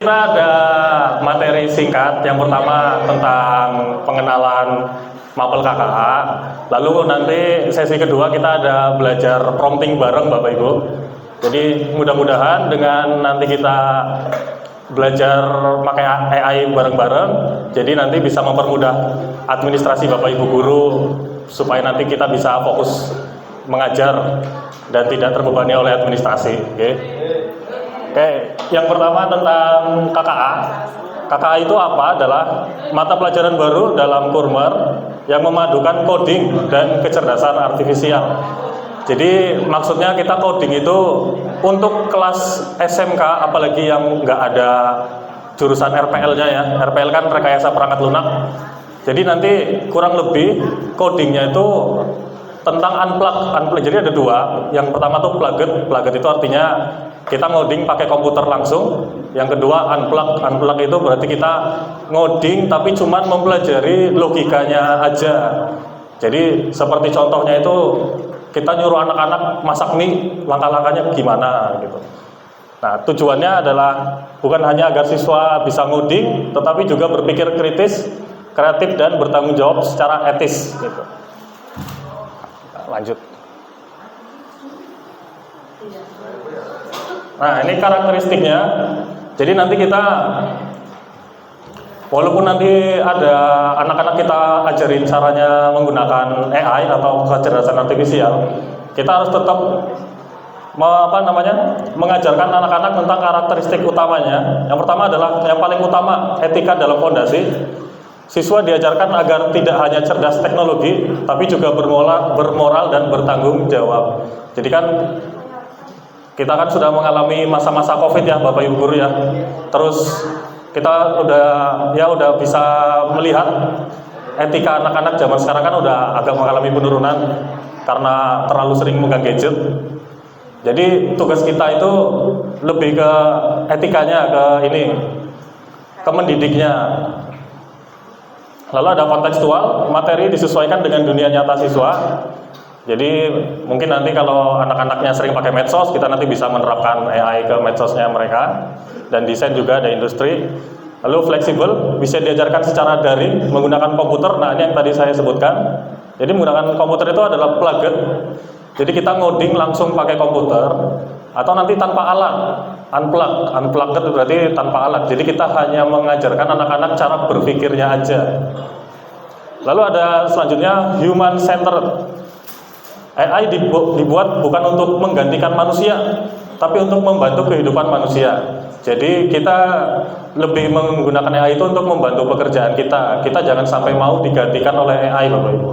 Kita ada materi singkat. Yang pertama tentang pengenalan mapel KKA. Lalu nanti sesi kedua kita ada belajar prompting bareng Bapak Ibu. Jadi mudah-mudahan dengan nanti kita belajar pakai AI bareng-bareng, jadi nanti bisa mempermudah administrasi Bapak Ibu guru supaya nanti kita bisa fokus mengajar dan tidak terbebani oleh administrasi. Oke, yang pertama tentang KKA. KKA itu apa? Adalah mata pelajaran baru dalam Kurmer yang memadukan coding dan kecerdasan artifisial. Jadi maksudnya kita coding itu untuk kelas SMK, apalagi yang nggak ada jurusan RPL-nya ya. RPL kan rekayasa perangkat lunak. Jadi nanti kurang lebih codingnya itu tentang unplug. Jadi ada dua. Yang pertama tuh plugged. Plugged itu artinya kita ngoding pakai komputer langsung. Yang kedua unplug. Unplug itu berarti kita ngoding tapi cuman mempelajari logikanya aja. Jadi seperti contohnya itu kita nyuruh anak-anak masak mie, langkah-langkahnya gimana gitu. Nah, tujuannya adalah bukan hanya agar siswa bisa ngoding, tetapi juga berpikir kritis, kreatif dan bertanggung jawab secara etis gitu. Lanjut. Nah, ini karakteristiknya. Jadi nanti kita, walaupun nanti ada anak-anak kita ajarin caranya menggunakan AI atau kecerdasan artifisial, kita harus tetap mengajarkan anak-anak tentang karakteristik utamanya. Yang pertama adalah, yang paling utama, etika dalam fondasi. Siswa diajarkan agar tidak hanya cerdas teknologi, tapi juga bermoral dan bertanggung jawab. Jadi kan kita kan sudah mengalami masa-masa COVID ya, Bapak Ibu guru ya. Terus kita udah bisa melihat etika anak-anak zaman sekarang kan udah agak mengalami penurunan karena terlalu sering megang gadget. Jadi tugas kita itu lebih ke etikanya, ke mendidiknya. Lalu ada kontekstual, materi disesuaikan dengan dunia nyata siswa. Jadi mungkin nanti kalau anak-anaknya sering pakai medsos, kita nanti bisa menerapkan AI ke medsosnya mereka. Dan desain juga ada industri. Lalu fleksibel, bisa diajarkan secara daring menggunakan komputer. Nah, ini yang tadi saya sebutkan. Jadi menggunakan komputer itu adalah plugged. Jadi kita ngoding langsung pakai komputer atau nanti tanpa alat. Unplugged berarti tanpa alat. Jadi kita hanya mengajarkan anak-anak cara berpikirnya aja. Lalu ada selanjutnya human centered. AI dibuat bukan untuk menggantikan manusia, tapi untuk membantu kehidupan manusia. Jadi kita lebih menggunakan AI itu untuk membantu pekerjaan kita. Kita jangan sampai mau digantikan oleh AI, Bapak Ibu.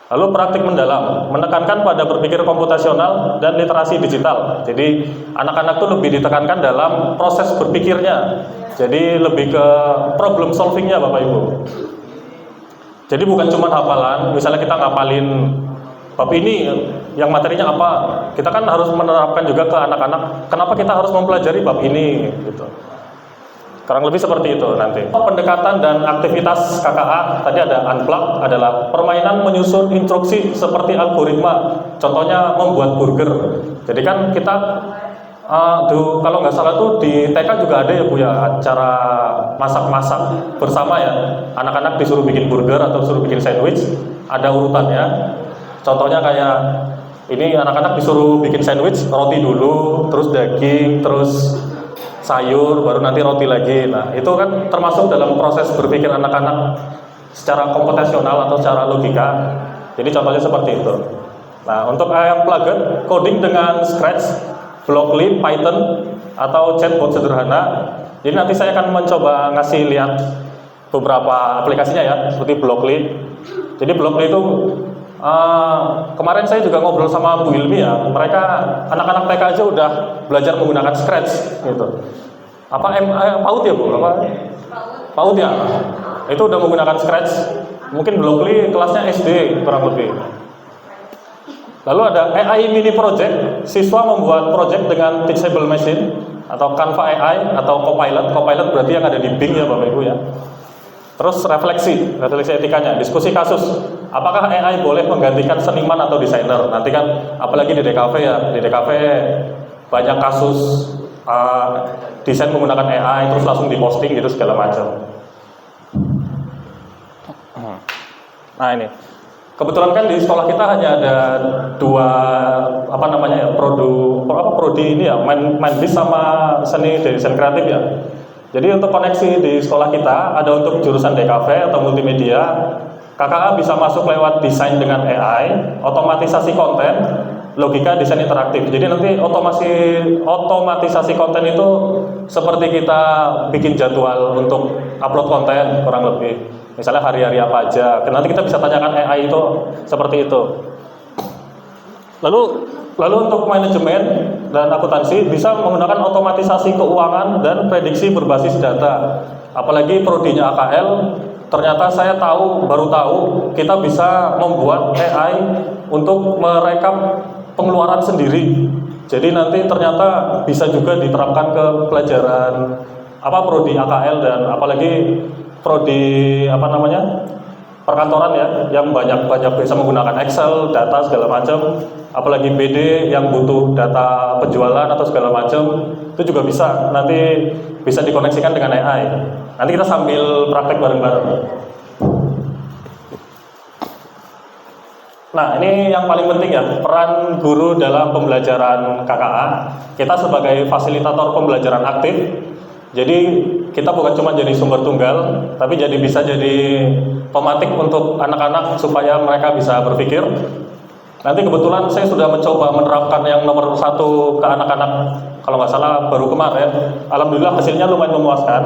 Lalu praktik mendalam, menekankan pada berpikir komputasional dan literasi digital. Jadi anak-anak tuh lebih ditekankan dalam proses berpikirnya. Jadi lebih ke problem solvingnya, Bapak Ibu. Jadi bukan cuma hafalan. Misalnya kita ngapalin bab ini yang materinya apa, kita kan harus menerapkan juga ke anak-anak. Kenapa kita harus mempelajari bab ini gitu. Kurang lebih seperti itu nanti. Pendekatan dan aktivitas KKA, tadi ada unplug, adalah permainan menyusun instruksi seperti algoritma. Contohnya membuat burger. Jadi kan kita kalau nggak salah tuh di TK juga ada ya Bu ya, acara masak-masak bersama ya. Anak-anak disuruh bikin burger atau disuruh bikin sandwich, ada urutannya. Contohnya kayak ini anak-anak disuruh bikin sandwich, roti dulu, terus daging, terus sayur, baru nanti roti lagi. Nah, itu kan termasuk dalam proses berpikir anak-anak secara komputasional atau secara logika. Jadi contohnya seperti itu. Nah, untuk yang plugged, coding dengan Scratch, Blockly, Python, atau chatbot sederhana. Jadi nanti saya akan mencoba ngasih lihat beberapa aplikasinya ya, seperti Blockly. Jadi Blockly itu kemarin saya juga ngobrol sama Bu Ilmi ya, mereka anak-anak TK aja udah belajar menggunakan Scratch gitu. PAUD ya Bu? PAUD ya? Itu udah menggunakan Scratch. Mungkin Blockly kelasnya SD kurang lebih. Lalu ada AI mini project, siswa membuat project dengan teachable machine atau Canva AI atau Copilot. Copilot berarti yang ada di Bing ya Bapak Ibu ya. Terus refleksi etikanya, diskusi kasus. Apakah AI boleh menggantikan seniman atau desainer? Nanti kan apalagi di DKV ya, di DKV banyak kasus desain menggunakan AI terus langsung diposting gitu segala macam. Nah ini, kebetulan kan di sekolah kita hanya ada dua prodi ini ya, Mindbiz sama seni desain kreatif ya. Jadi untuk koneksi di sekolah kita ada untuk jurusan DKV atau multimedia, KKA bisa masuk lewat desain dengan AI, otomatisasi konten, logika desain interaktif. Jadi nanti otomatisasi konten itu seperti kita bikin jadwal untuk upload konten kurang lebih. Misalnya hari-hari apa aja. Nanti kita bisa tanyakan AI itu seperti itu. Lalu untuk manajemen dan akuntansi bisa menggunakan otomatisasi keuangan dan prediksi berbasis data. Apalagi prodinya AKL, ternyata saya baru tahu kita bisa membuat AI untuk merekap pengeluaran sendiri. Jadi nanti ternyata bisa juga diterapkan ke pelajaran prodi AKL dan apalagi prodi perkantoran ya, yang banyak bisa menggunakan Excel, data segala macam, apalagi BD yang butuh data penjualan atau segala macam, itu juga bisa nanti bisa dikoneksikan dengan AI. Nanti kita sambil praktek bareng-bareng. Nah, ini yang paling penting ya, peran guru dalam pembelajaran KKA. Kita sebagai fasilitator pembelajaran aktif. Jadi kita bukan cuma jadi sumber tunggal, tapi bisa jadi pematik untuk anak-anak supaya mereka bisa berpikir. Nanti kebetulan saya sudah mencoba menerapkan yang nomor 1 ke anak-anak, kalau nggak salah baru kemarin. Alhamdulillah hasilnya lumayan memuaskan.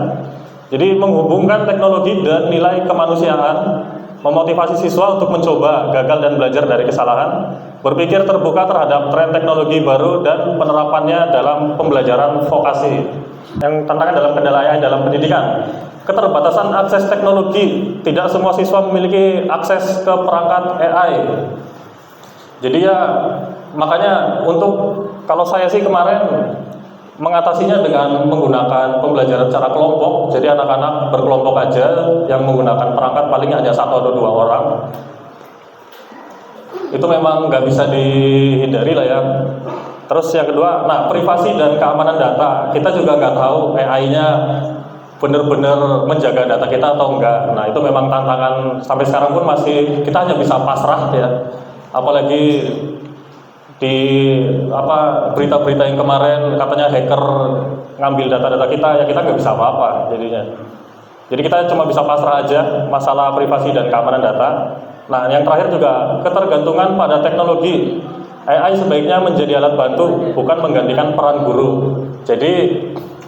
Jadi menghubungkan teknologi dan nilai kemanusiaan, memotivasi siswa untuk mencoba, gagal dan belajar dari kesalahan, berpikir terbuka terhadap tren teknologi baru dan penerapannya dalam pembelajaran vokasi. Yang tantangan dalam kendala AI dalam pendidikan, keterbatasan akses teknologi, tidak semua siswa memiliki akses ke perangkat AI. Jadi ya makanya kalau saya sih kemarin mengatasinya dengan menggunakan pembelajaran secara kelompok. Jadi anak-anak berkelompok aja yang menggunakan perangkat paling hanya 1 atau 2 orang. Itu memang nggak bisa dihindari lah ya. Terus yang kedua, privasi dan keamanan data. Kita juga nggak tahu AI-nya benar-benar menjaga data kita atau enggak. Nah, itu memang tantangan sampai sekarang pun kita hanya bisa pasrah ya. Apalagi di berita-berita yang kemarin katanya hacker ngambil data-data kita, ya kita nggak bisa apa-apa jadinya. Jadi kita cuma bisa pasrah aja masalah privasi dan keamanan data. Nah, yang terakhir juga ketergantungan pada teknologi. AI sebaiknya menjadi alat bantu, bukan menggantikan peran guru. Jadi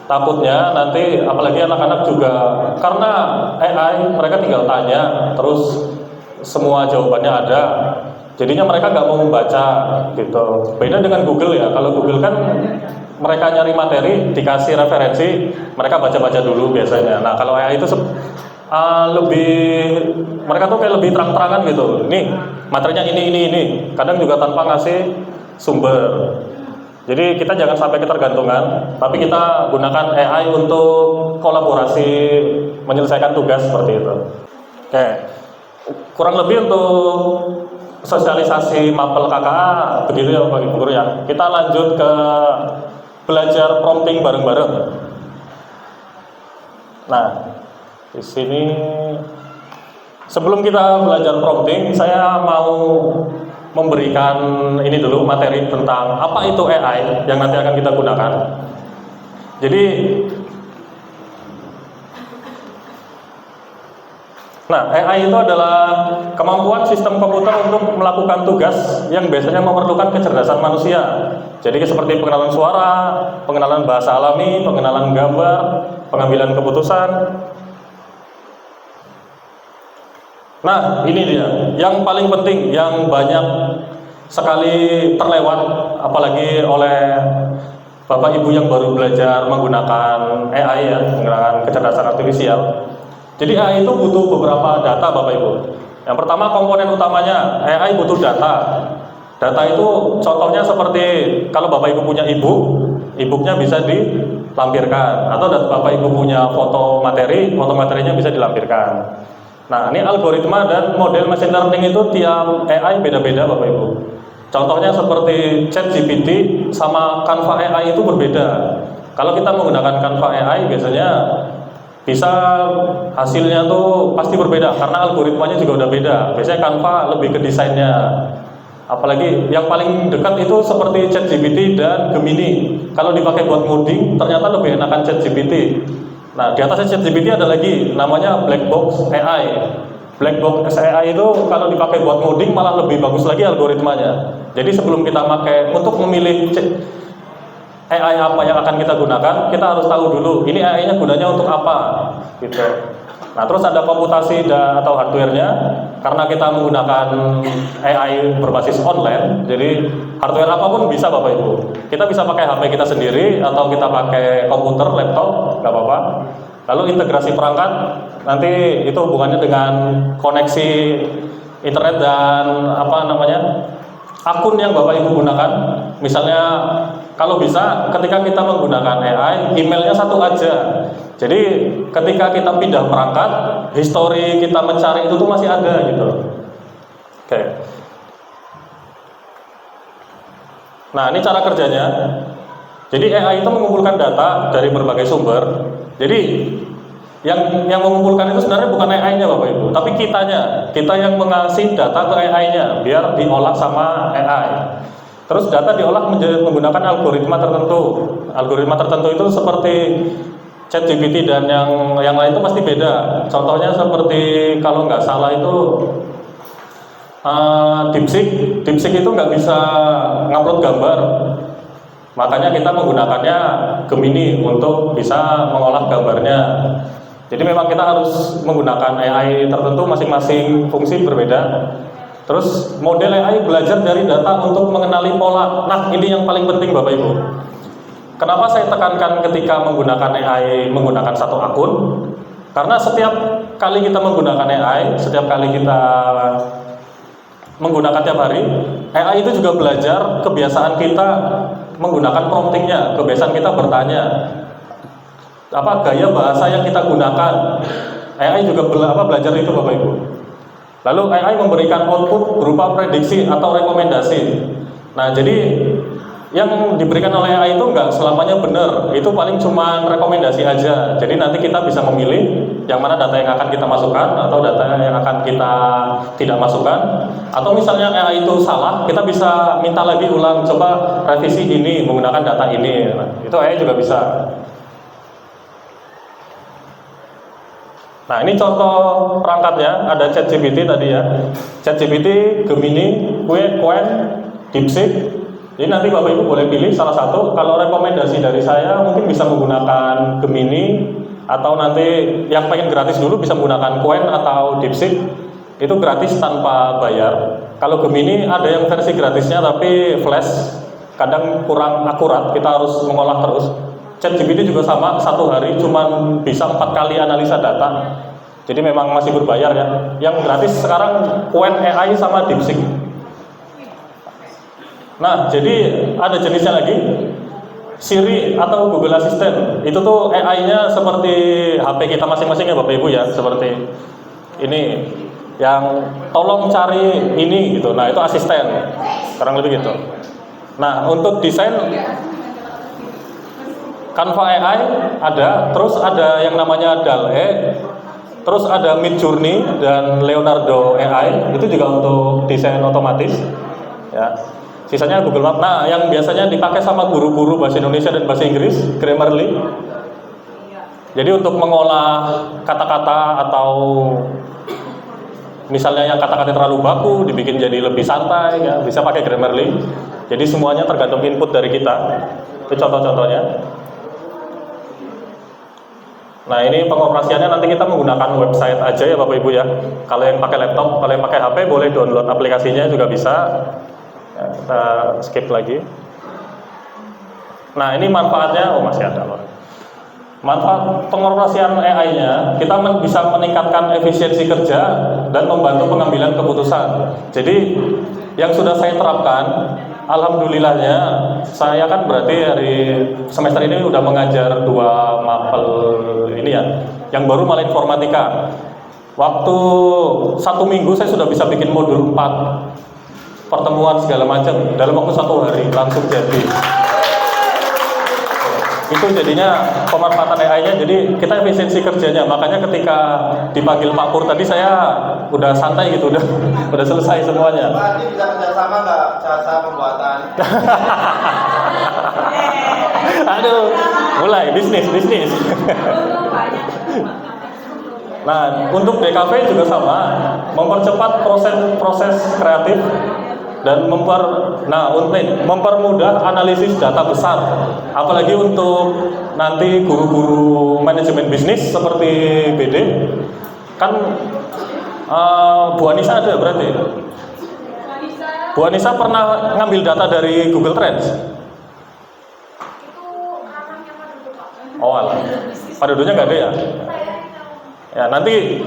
takutnya nanti apalagi anak-anak juga, karena AI mereka tinggal tanya terus semua jawabannya ada, jadinya mereka nggak mau membaca gitu. Beda dengan Google ya, kalau Google kan mereka nyari materi, dikasih referensi, mereka baca-baca dulu biasanya. Nah, kalau AI itu mereka tuh kayak lebih terang-terangan gitu. Nih, materinya ini. Kadang juga tanpa ngasih sumber. Jadi kita jangan sampai ketergantungan, tapi kita gunakan AI untuk kolaborasi menyelesaikan tugas seperti itu. Oke. Kurang lebih untuk sosialisasi mapel KKA begitu ya Pak Ibu Guru ya. Kita lanjut ke belajar prompting bareng-bareng. Nah, di sini sebelum kita belajar prompting, saya mau memberikan ini dulu materi tentang apa itu AI yang nanti akan kita gunakan. Jadi AI itu adalah kemampuan sistem komputer untuk melakukan tugas yang biasanya memerlukan kecerdasan manusia. Jadi seperti pengenalan suara, pengenalan bahasa alami, pengenalan gambar, pengambilan keputusan. Nah, ini dia yang paling penting, yang banyak sekali terlewat, apalagi oleh Bapak Ibu yang baru belajar menggunakan AI ya, menggunakan kecerdasan artifisial. Jadi AI itu butuh beberapa data Bapak Ibu. Yang pertama, komponen utamanya AI butuh data. Data itu contohnya seperti kalau Bapak Ibu punya e-booknya bisa dilampirkan, atau Bapak Ibu punya foto materinya bisa dilampirkan. Nah, ini algoritma dan model machine learning itu tiap AI beda-beda Bapak Ibu. Contohnya seperti ChatGPT sama Canva AI itu berbeda. Kalau kita menggunakan Canva AI biasanya bisa hasilnya tuh pasti berbeda karena algoritmanya juga udah beda. Biasanya Canva lebih ke desainnya. Apalagi yang paling dekat itu seperti ChatGPT dan Gemini. Kalau dipakai buat ngoding ternyata lebih enakan ChatGPT. Nah, di atasnya ChatGPT ada lagi namanya Black Box AI. Black Box AI itu kalau dipakai buat ngoding malah lebih bagus lagi algoritmanya. Jadi sebelum kita pakai untuk memilih AI apa yang akan kita gunakan, kita harus tahu dulu ini AI-nya gunanya untuk apa, gitu. Nah, terus ada komputasi atau hardware-nya, karena kita menggunakan AI berbasis online, jadi hardware apapun bisa Bapak Ibu. Kita bisa pakai HP kita sendiri atau kita pakai komputer, laptop, nggak apa-apa. Lalu integrasi perangkat, nanti itu hubungannya dengan koneksi internet dan akun yang Bapak Ibu gunakan. Misalnya kalau bisa ketika kita menggunakan AI, emailnya satu aja. Jadi ketika kita pindah perangkat, histori kita mencari itu tuh masih ada gitu. Oke. Nah, ini cara kerjanya. Jadi AI itu mengumpulkan data dari berbagai sumber. Jadi yang mengumpulkan itu sebenarnya bukan AI-nya Bapak Ibu, tapi kita yang mengasih data ke AI-nya biar diolah sama AI. Terus data diolah menggunakan algoritma tertentu. Algoritma tertentu itu seperti ChatGPT dan yang lain itu pasti beda. Contohnya seperti kalau nggak salah itu DeepSeek. DeepSeek itu nggak bisa ngupload gambar. Makanya kita menggunakannya Gemini untuk bisa mengolah gambarnya. Jadi memang kita harus menggunakan AI tertentu, masing-masing fungsi berbeda. Terus model AI belajar dari data untuk mengenali pola. Nah, ini yang paling penting Bapak Ibu. Kenapa saya tekankan ketika menggunakan AI menggunakan satu akun? Karena setiap kali kita menggunakan AI, setiap kali kita menggunakan tiap hari, AI itu juga belajar kebiasaan kita menggunakan promptingnya, kebiasaan kita bertanya, gaya bahasa yang kita gunakan. AI juga belajar itu Bapak Ibu. Lalu AI memberikan output berupa prediksi atau rekomendasi. Nah, jadi yang diberikan oleh AI itu nggak selamanya benar, itu paling cuma rekomendasi aja. Jadi nanti kita bisa memilih yang mana data yang akan kita masukkan atau data yang akan kita tidak masukkan. Atau misalnya AI itu salah, kita bisa minta lagi ulang, coba revisi ini menggunakan data ini. Nah, itu AI juga bisa. Nah, ini contoh perangkatnya, ada ChatGPT tadi ya. ChatGPT, Gemini, Qwen, DeepSeek. Jadi nanti Bapak Ibu boleh pilih salah satu. Kalau rekomendasi dari saya mungkin bisa menggunakan Gemini, atau nanti yang pengen gratis dulu bisa menggunakan Qwen atau DeepSeek. Itu gratis tanpa bayar. Kalau Gemini ada yang versi gratisnya tapi flash, kadang kurang akurat, kita harus mengolah terus. ChatGPT juga sama, satu hari cuma bisa 4 kali analisa data. Jadi memang masih berbayar ya. Yang gratis sekarang Qwen AI sama DeepSeek. Nah, jadi ada jenisnya lagi, Siri atau Google Assistant. Itu tuh AI-nya seperti HP kita masing-masing ya Bapak Ibu ya, seperti ini. Yang tolong cari ini gitu. Nah, itu asisten. Kurang lebih gitu. Nah, untuk desain Canva AI ada, terus ada yang namanya DALL-E, terus ada Midjourney dan Leonardo AI, itu juga untuk desain otomatis ya. Sisanya Google Maps. Nah, yang biasanya dipakai sama guru-guru bahasa Indonesia dan bahasa Inggris, Grammarly. Jadi untuk mengolah kata-kata atau misalnya yang kata-kata terlalu baku dibikin jadi lebih santai ya, bisa pakai Grammarly. Jadi semuanya tergantung input dari kita. Itu contoh-contohnya. Nah, ini pengoperasiannya nanti kita menggunakan website aja ya Bapak Ibu ya. Kalau yang pakai laptop, kalau yang pakai HP boleh download aplikasinya juga bisa. Ya, kita skip lagi. Nah, ini manfaatnya, masih ada loh. Manfaat pengoperasian AI-nya, kita bisa meningkatkan efisiensi kerja dan membantu pengambilan keputusan. Jadi yang sudah saya terapkan, alhamdulillahnya, saya kan berarti hari semester ini udah mengajar 2 mapel ini ya, yang baru malah informatika. Waktu 1 minggu saya sudah bisa bikin modul 4 pertemuan segala macam dalam waktu 1 hari langsung jadi. itu jadinya pemanfaatan AI-nya, jadi kita efisiensi kerjanya. Makanya ketika dipanggil Pak Pur tadi saya udah santai gitu, udah selesai semuanya. Pak, ini bisa kerjasama nggak jasa pembuatan? Aduh, mulai bisnis. Nah, untuk DKV juga sama, mempercepat proses kreatif dan mempermudah analisis data besar. Apalagi untuk nanti guru-guru manajemen bisnis seperti BD, kan Bu Anissa ada berarti. Bu Anissa pernah ngambil data dari Google Trends. Oh, alah. Pada dulunya nggak ada ya? Ya, nanti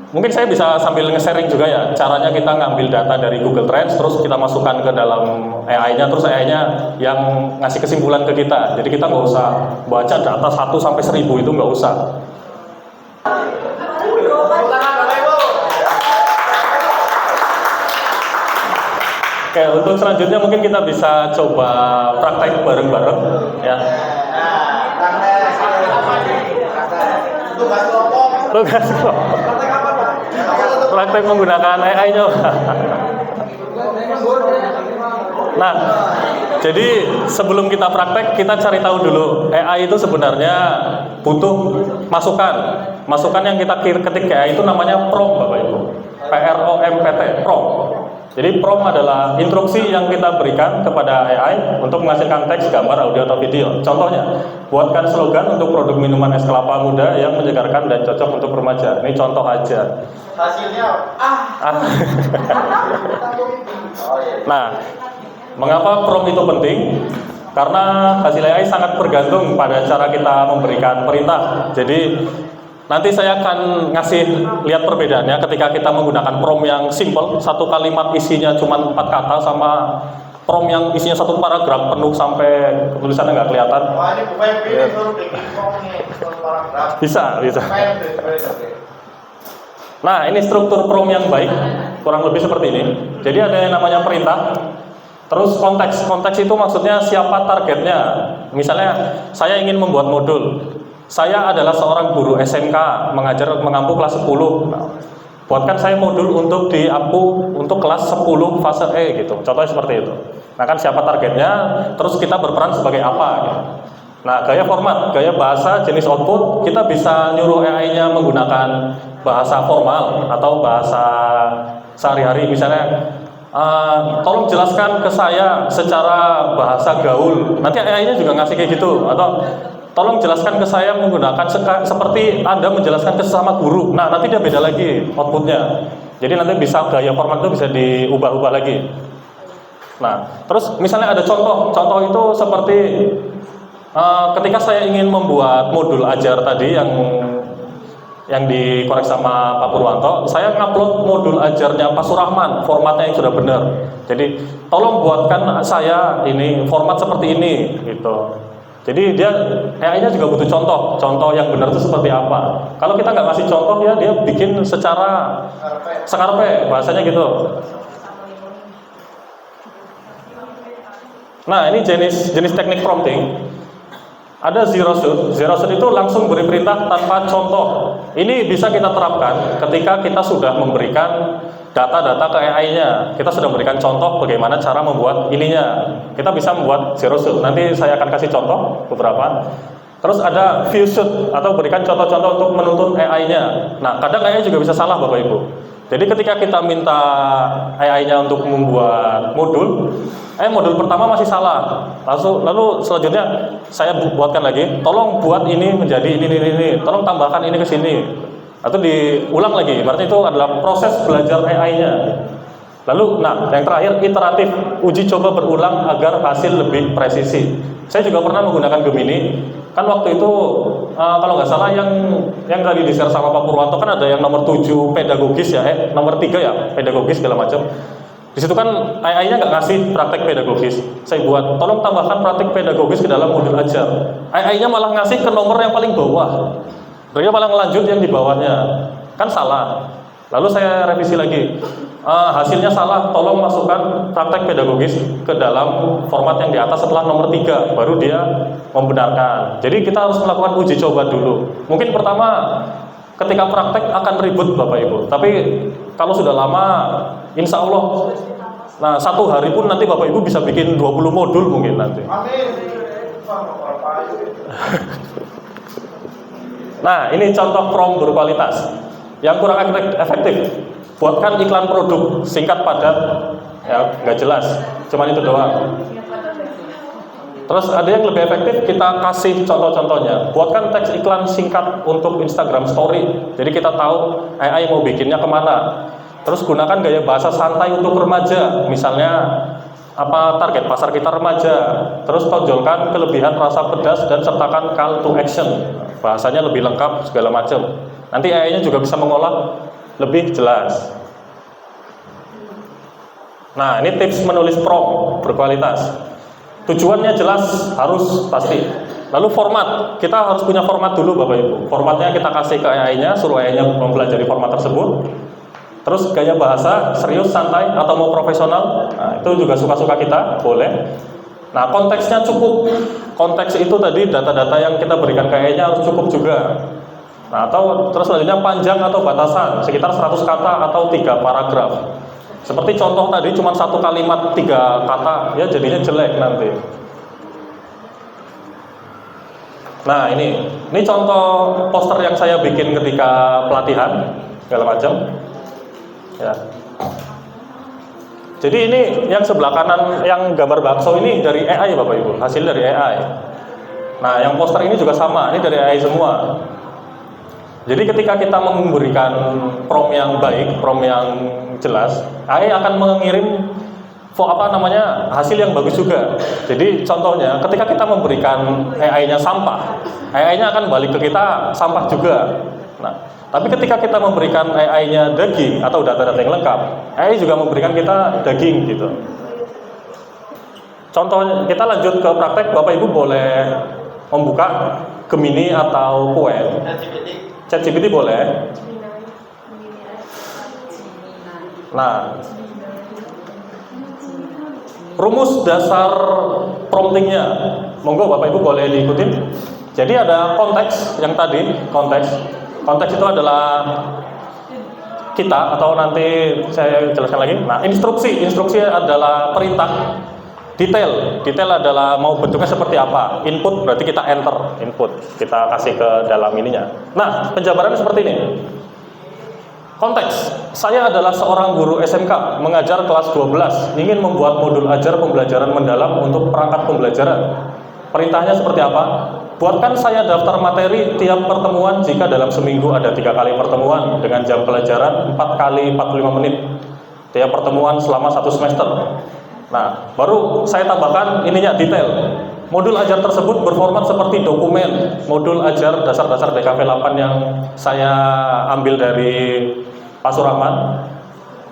mungkin saya bisa sambil nge-sharing juga ya, caranya kita ngambil data dari Google Trends, terus kita masukkan ke dalam AI-nya, terus AI-nya yang ngasih kesimpulan ke kita. Jadi kita nggak usah baca data 1 sampai 1000, itu nggak usah. Oke, untuk selanjutnya mungkin kita bisa coba praktek bareng-bareng ya. Tugas praktek menggunakan AI-nya. Nah, jadi sebelum kita praktek, kita cari tahu dulu AI itu sebenarnya butuh masukan. Masukan yang kita ketik ke AI itu namanya prompt, Bapak Ibu. PROMPT, prompt. Jadi prompt adalah instruksi yang kita berikan kepada AI untuk menghasilkan teks, gambar, audio, atau video. Contohnya, buatkan slogan untuk produk minuman es kelapa muda yang menyegarkan dan cocok untuk remaja. Ini contoh aja. Hasilnya Nah, mengapa prompt itu penting? Karena hasil AI sangat bergantung pada cara kita memberikan perintah. Jadi nanti saya akan ngasih lihat perbedaannya ketika kita menggunakan prompt yang simple, satu kalimat isinya cuma 4 kata, sama prompt yang isinya satu paragraf penuh sampai tulisannya nggak kelihatan. Wah, ini bukan pilih suruh bikin prompt nih, satu paragraf. Bisa. Nah, ini struktur prompt yang baik, kurang lebih seperti ini. Jadi ada yang namanya perintah. Terus konteks itu maksudnya siapa targetnya. Misalnya saya ingin membuat modul. Saya adalah seorang guru SMK mengajar mengampu kelas 10. Nah, buatkan saya modul untuk diampu untuk kelas 10 fase E gitu. Contohnya seperti itu. Nah, kan siapa targetnya, terus kita berperan sebagai apa gitu. Nah, gaya format, gaya bahasa, jenis output, kita bisa nyuruh AI-nya menggunakan bahasa formal atau bahasa sehari-hari. Misalnya, tolong jelaskan ke saya secara bahasa gaul. Nanti AI-nya juga ngasih kayak gitu. Atau tolong jelaskan ke saya menggunakan seperti Anda menjelaskan ke sesama guru. Nah, nanti dia beda lagi outputnya. Jadi nanti bisa gaya format itu bisa diubah-ubah lagi. Nah, terus misalnya ada contoh itu seperti ketika saya ingin membuat modul ajar tadi yang dikorek sama Pak Purwanto, saya ngupload modul ajarnya Pak Surahman, formatnya yang sudah benar. Jadi tolong buatkan saya ini format seperti ini gitu. Jadi dia AI-nya juga butuh contoh yang benar itu seperti apa. Kalau kita nggak ngasih contoh ya, dia bikin secara sekarpe, bahasanya gitu. Nah, ini jenis teknik prompting. Ada zero shoot. Zero shoot itu langsung beri perintah tanpa contoh. Ini bisa kita terapkan ketika kita sudah memberikan data-data ke AI-nya. Kita sudah memberikan contoh bagaimana cara membuat ininya. Kita bisa membuat zero shoot. Nanti saya akan kasih contoh beberapa. Terus ada view shoot atau berikan contoh-contoh untuk menuntun AI-nya. Nah, kadang AI juga bisa salah, Bapak Ibu. Jadi ketika kita minta AI-nya untuk membuat modul pertama masih salah. Lalu selanjutnya saya buatkan lagi, tolong buat ini menjadi ini. Tolong tambahkan ini ke sini. Atau diulang lagi. Berarti itu adalah proses belajar AI-nya. Lalu, yang terakhir iteratif, uji coba berulang agar hasil lebih presisi. Saya juga pernah menggunakan Gemini. Kan waktu itu kalau nggak salah yang tadi di-share sama Pak Purwanto kan ada yang nomor 7 pedagogis ya, nomor 3 ya pedagogis segala macam. Di situ kan AI-nya nggak ngasih praktek pedagogis. Saya buat, tolong tambahkan praktek pedagogis ke dalam modul ajar. AI-nya malah ngasih ke nomor yang paling bawah. Mereka malah ngelanjut yang di bawahnya. Kan salah. Lalu saya revisi lagi, hasilnya salah, tolong masukkan praktek pedagogis ke dalam format yang di atas setelah nomor 3, baru dia membenarkan. Jadi kita harus melakukan uji coba dulu. Mungkin pertama ketika praktek akan ribut Bapak Ibu, tapi kalau sudah lama, insya Allah, nah 1 hari pun nanti Bapak Ibu bisa bikin 20 modul mungkin nanti. Amin. Nah, ini contoh prom berkualitas. Yang kurang efektif, buatkan iklan produk singkat padat, ya nggak jelas, cuman itu doang. Terus ada yang lebih efektif, kita kasih contoh-contohnya. Buatkan teks iklan singkat untuk Instagram Story, jadi kita tahu AI mau bikinnya kemana. Terus gunakan gaya bahasa santai untuk remaja, misalnya apa target pasar kita remaja. Terus tonjolkan kelebihan rasa pedas dan sertakan call to action, bahasanya lebih lengkap segala macam. Nanti AI-nya juga bisa mengolah lebih jelas. Nah, ini tips menulis prompt berkualitas. Tujuannya jelas, harus pasti. Lalu format, kita harus punya format dulu Bapak Ibu. Formatnya kita kasih ke AI-nya, suruh AI-nya mempelajari format tersebut. Terus gaya bahasa, serius, santai, atau mau profesional, nah, itu juga suka-suka kita, boleh. Nah, konteksnya cukup. Konteks itu tadi data-data yang kita berikan ke AI-nya harus cukup juga. Nah, atau terus selanjutnya panjang atau batasan, sekitar 100 kata atau 3 paragraf. Seperti contoh tadi cuma 1 kalimat 3 kata, ya jadinya jelek nanti. Nah, ini contoh poster yang saya bikin ketika pelatihan segala macam. Ya. Jadi ini yang sebelah kanan yang gambar bakso ini dari AI Bapak Ibu, hasil dari AI. Nah, yang poster ini juga sama, ini dari AI semua. Jadi ketika kita memberikan prompt yang baik, prompt yang jelas, AI akan mengirim hasil yang bagus juga. Jadi contohnya ketika kita memberikan AI-nya sampah, AI-nya akan balik ke kita sampah juga. Nah, tapi ketika kita memberikan AI-nya daging atau data-data yang lengkap, AI juga memberikan kita daging gitu. Contohnya, kita lanjut ke praktek. Bapak Ibu boleh membuka Gemini atau Qwen. ChatGPT boleh. Nah, rumus dasar promptingnya, monggo Bapak Ibu boleh diikutin. Jadi ada konteks yang tadi, konteks itu adalah kita, atau nanti saya jelaskan lagi. Nah, instruksi adalah perintah. Detail adalah mau bentuknya seperti apa. Input berarti kita enter input, kita kasih ke dalam ininya. Nah, penjabarannya seperti ini. Konteks, saya adalah seorang guru SMK mengajar kelas 12, ingin membuat modul ajar pembelajaran mendalam untuk perangkat pembelajaran. Perintahnya seperti apa? Buatkan saya daftar materi tiap pertemuan jika dalam seminggu ada 3 kali pertemuan dengan jam pelajaran 4 kali 45 menit. Tiap pertemuan selama 1 semester. Nah, baru saya tambahkan ininya detail. Modul ajar tersebut berformat seperti dokumen. Modul ajar dasar-dasar DKV 8 yang saya ambil dari Pak Surahman.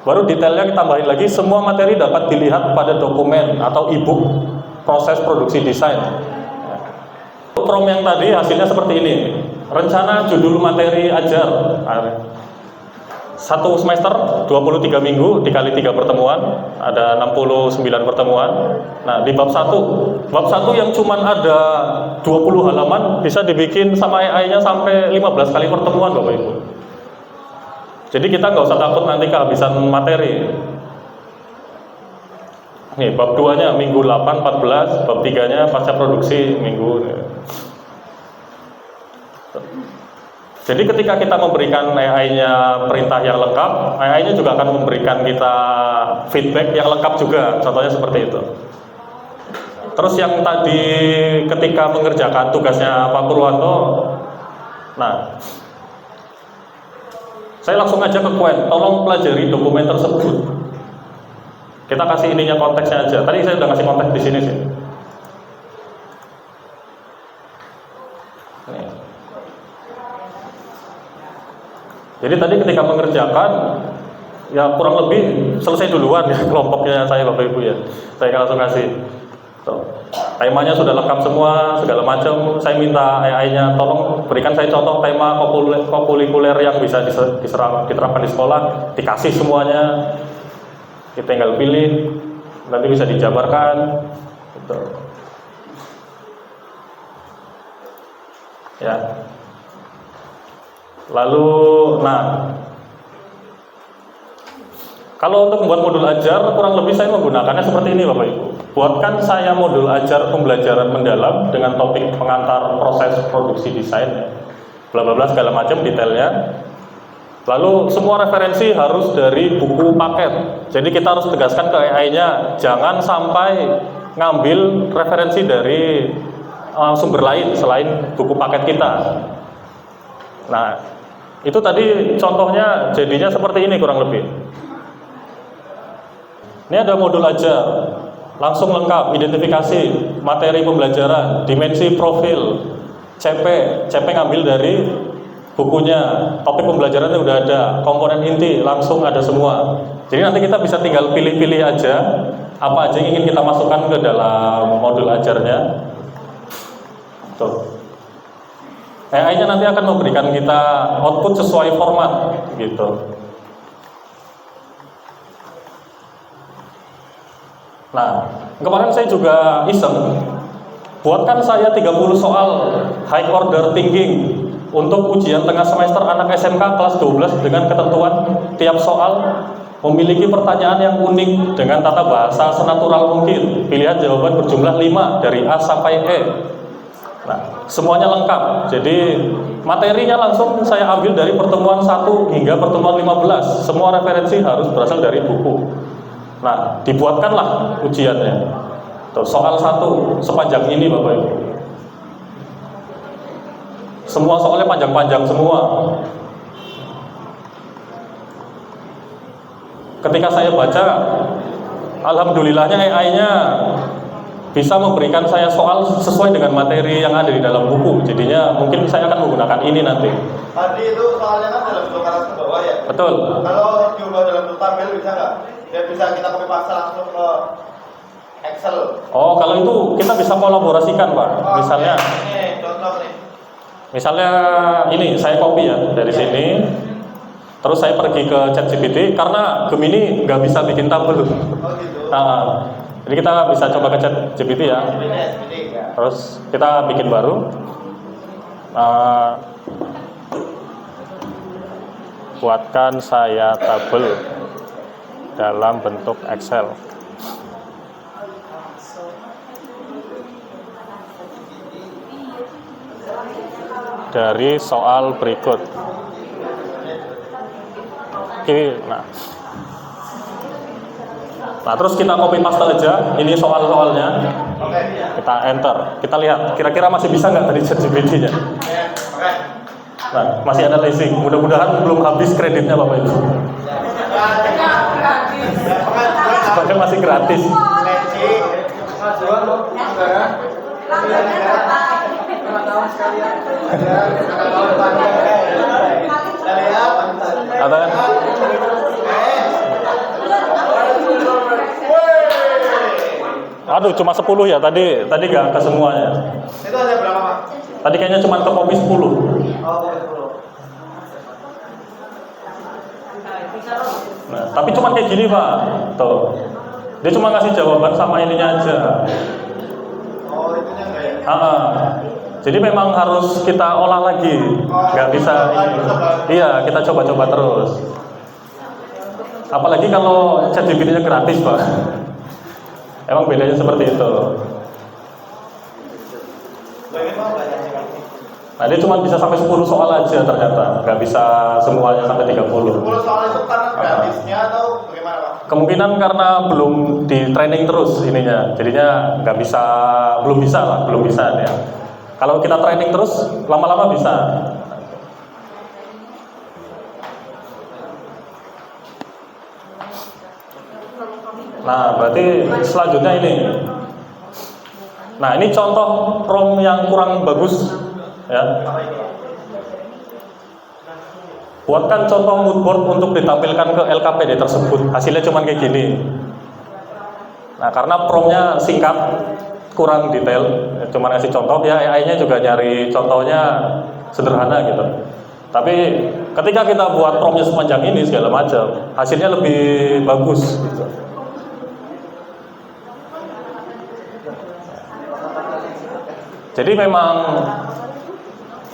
Baru detailnya kita tambahin lagi, semua materi dapat dilihat pada dokumen atau e-book proses produksi desain. Prompt yang tadi hasilnya seperti ini. Rencana judul materi ajar. 1 semester 23 minggu dikali 3 pertemuan, ada 69 pertemuan. Nah, di bab 1 yang cuman ada 20 halaman bisa dibikin sama AI-nya sampai 15 kali pertemuan Bapak Ibu. Jadi kita nggak usah takut nanti kehabisan materi. Nih, bab 2-nya minggu 8 14, bab 3-nya pasca produksi minggu. Jadi ketika kita memberikan AI-nya perintah yang lengkap, AI-nya juga akan memberikan kita feedback yang lengkap juga. Contohnya seperti itu. Terus yang tadi ketika mengerjakan tugasnya Pak Purwanto, nah, saya langsung aja ke Qwen, tolong pelajari dokumen tersebut. Kita kasih ininya konteksnya aja. Tadi saya udah kasih konteks di sini sih. Jadi tadi ketika mengerjakan, ya kurang lebih selesai duluan ya kelompoknya saya Bapak Ibu ya. Saya langsung kasih. Tuh. temanya sudah lengkap semua, segala macam. Saya minta AI-nya tolong berikan saya contoh tema kokulikuler yang bisa diterapkan di sekolah, dikasih semuanya. Kita tinggal pilih, nanti bisa dijabarkan. Gitu. Ya. Lalu, kalau untuk membuat modul ajar, kurang lebih saya menggunakannya seperti ini Bapak Ibu. Buatkan saya modul ajar pembelajaran mendalam dengan topik pengantar proses produksi desain, bla bla bla segala macam detailnya. Lalu semua referensi harus dari buku paket. Jadi kita harus tegaskan ke AI-nya, jangan sampai ngambil referensi dari sumber lain selain buku paket kita. Nah, itu tadi contohnya jadinya seperti ini kurang lebih. Ini ada modul ajar, langsung lengkap, identifikasi, materi pembelajaran, dimensi profil, CP ngambil dari bukunya, topik pembelajarannya udah ada, komponen inti langsung ada semua. Jadi nanti kita bisa tinggal pilih-pilih aja apa aja yang ingin kita masukkan ke dalam modul ajarnya. Tuh. AI-nya nanti akan memberikan kita output sesuai format gitu. Nah, kemarin saya juga iseng buatkan saya 30 soal high order thinking untuk ujian tengah semester anak SMK kelas 12 dengan ketentuan tiap soal memiliki pertanyaan yang unik dengan tata bahasa senatural mungkin. Pilihan jawaban berjumlah 5 dari A sampai E. Nah, semuanya lengkap. Jadi materinya langsung saya ambil dari pertemuan 1 hingga pertemuan 15. Semua referensi harus berasal dari buku. Nah, dibuatkanlah ujiannya. Tuh, soal 1 sepanjang ini Bapak Ibu. Semua soalnya panjang-panjang semua. Ketika saya baca, alhamdulillahnya AI-nya bisa memberikan saya soal sesuai dengan materi yang ada di dalam buku. Jadinya mungkin saya akan menggunakan ini nanti. Tadi itu soalnya kan dalam bentuk atas ke bawah ya? Betul. Kalau diubah dalam bentuk tabel bisa nggak? Biar bisa kita copy paste langsung ke Excel. Oh, kalau itu kita bisa kolaborasikan Pak. Misalnya ini contoh nih. Misalnya ini saya copy ya dari sini. Terus saya pergi ke ChatGPT karena Gemini nggak bisa bikin tabel. Oh gitu. Jadi kita bisa coba ke ChatGPT ya. Terus kita bikin baru. Buatkan saya tabel dalam bentuk Excel. Dari soal berikut. Oke, nah terus kita copy paste aja. Ini soal-soalnya. Kita enter. Kita lihat. Kira-kira masih bisa nggak dari ChatGPT-nya? Nah, masih ada leasing. Mudah-mudahan belum habis kreditnya Bapak Ibu. Soalnya masih gratis. Katakan. Aduh, cuma 10 ya tadi nggak ke semuanya. Itu ada berapa Pak? Tadi kayaknya cuma ke copy 10. Oh, 10. Nah, tapi cuma kayak gini Pak. Tuh. Dia cuma ngasih jawaban sama ininya aja. Oh, itunya enggak ya? Jadi memang harus kita olah lagi. Nggak bisa ini. Iya, kita coba-coba terus. Apalagi kalau ChatGPT-nya gratis Pak. Emang bedanya seperti itu. Nah, dia cuma bisa sampai 10 soal aja ternyata. Nggak bisa semuanya sampai 30. 10 soal itu karena gratisnya atau bagaimana Pak? Kemungkinan karena belum di training terus ininya. Jadinya belum bisa ya. Kalau kita training terus, lama-lama bisa. Nah, berarti selanjutnya ini. Nah, ini contoh prompt yang kurang bagus ya. Buatkan contoh mood board untuk ditampilkan ke LKPD tersebut. Hasilnya cuma kayak gini. Nah, karena promptnya singkat, kurang detail, cuma ngasih contoh ya, AI-nya juga nyari contohnya sederhana gitu. Tapi ketika kita buat promptnya sepanjang ini segala macam, hasilnya lebih bagus gitu. Jadi memang